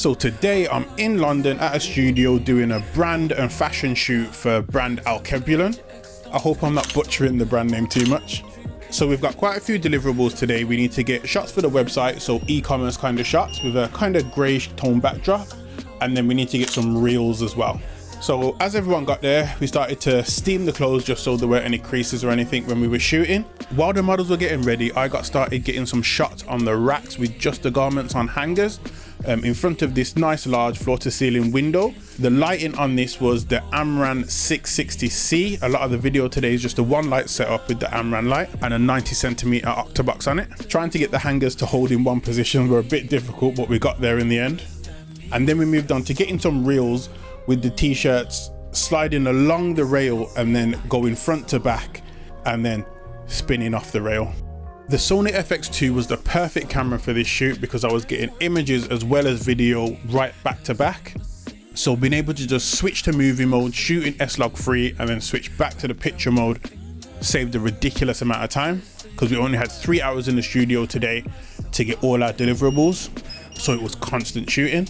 So today I'm in London at a studio doing a brand and fashion shoot for brand Alkebulan. I hope I'm not butchering the brand name too much. So we've got quite a few deliverables today. We need to get shots for the website, so e-commerce kind of shots with a kind of greyish tone backdrop, and then we need to get some reels as well. So as everyone got there, we started to steam the clothes just so there weren't any creases or anything when we were shooting. While the models were getting ready, I got started getting some shots on the racks with just the garments on hangers in front of this nice large floor to ceiling window. The lighting on this was the Amaran 660C. A lot of the video today is just a one light setup with the Amaran light and a 90cm octobox on it. Trying to get the hangers to hold in one position were a bit difficult, but we got there in the end. And then we moved on to getting some reels with the t-shirts sliding along the rail and then going front to back and then spinning off the rail. The Sony FX2 was the perfect camera for this shoot because I was getting images as well as video right back to back. So being able to just switch to movie mode, shoot in S-Log3 and then switch back to the picture mode saved a ridiculous amount of time because we only had 3 hours in the studio today to get all our deliverables. So it was constant shooting.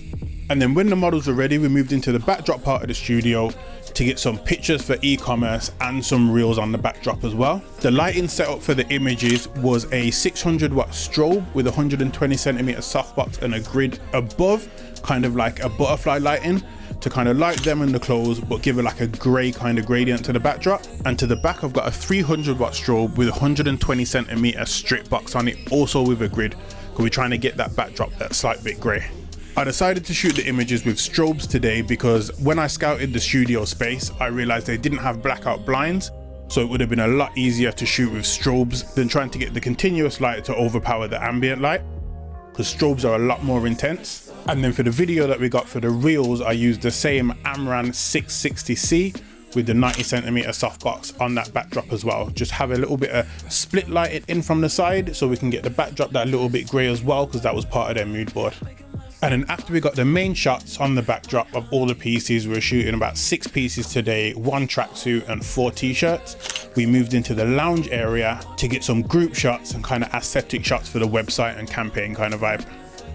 And then when the models were ready, we moved into the backdrop part of the studio to get some pictures for e-commerce and some reels on the backdrop as well. The lighting setup for the images was a 600 watt strobe with 120cm softbox and a grid above, kind of like a butterfly lighting to kind of light them in the clothes, but give it like a gray kind of gradient to the backdrop. And to the back, I've got a 300 watt strobe with 120cm strip box on it, also with a grid, because we're trying to get that backdrop that slight bit gray. I decided to shoot the images with strobes today because when I scouted the studio space, I realized they didn't have blackout blinds, so it would have been a lot easier to shoot with strobes than trying to get the continuous light to overpower the ambient light, because strobes are a lot more intense. And then for the video that we got for the reels, I used the same Amaran 660C with the 90cm softbox on that backdrop as well. Just have a little bit of split lighting in from the side so we can get the backdrop that little bit gray as well, because that was part of their mood board. And then after we got the main shots on the backdrop of all the pieces, we were shooting about 6 pieces today, 1 tracksuit and 4 t-shirts. We moved into the lounge area to get some group shots and kind of aesthetic shots for the website and campaign kind of vibe.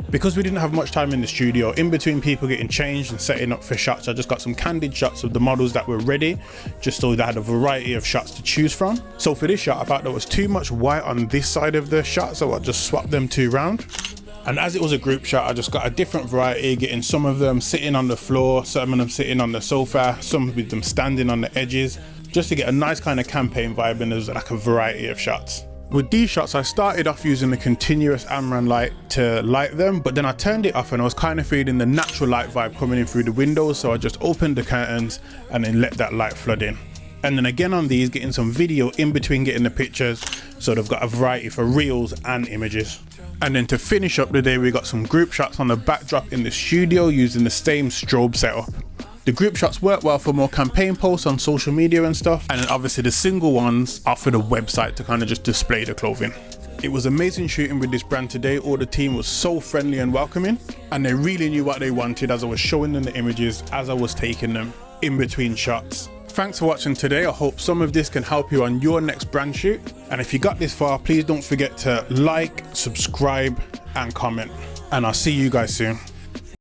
Because we didn't have much time in the studio, in between people getting changed and setting up for shots, I just got some candid shots of the models that were ready, just so they had a variety of shots to choose from. So for this shot, I thought there was too much white on this side of the shot, so I just swapped them 2 round. And as it was a group shot, I just got a different variety, getting some of them sitting on the floor, some of them sitting on the sofa, some with them standing on the edges, just to get a nice kind of campaign vibe, and there's like a variety of shots. With these shots, I started off using the continuous Amaran light to light them, but then I turned it off and I was kind of feeling the natural light vibe coming in through the windows, so I just opened the curtains and then let that light flood in. And then again on these, getting some video in between getting the pictures, so they've got a variety for reels and images. And then to finish up the day, we got some group shots on the backdrop in the studio using the same strobe setup. The group shots work well for more campaign posts on social media and stuff, and then obviously the single ones are for the website to kind of just display the clothing. It was amazing shooting with this brand today. All the team was so friendly and welcoming, and they really knew what they wanted as I was showing them the images, as I was taking them in between shots. Thanks for watching today. I hope some of this can help you on your next brand shoot. And if you got this far, please don't forget to like, subscribe and comment. And I'll see you guys soon.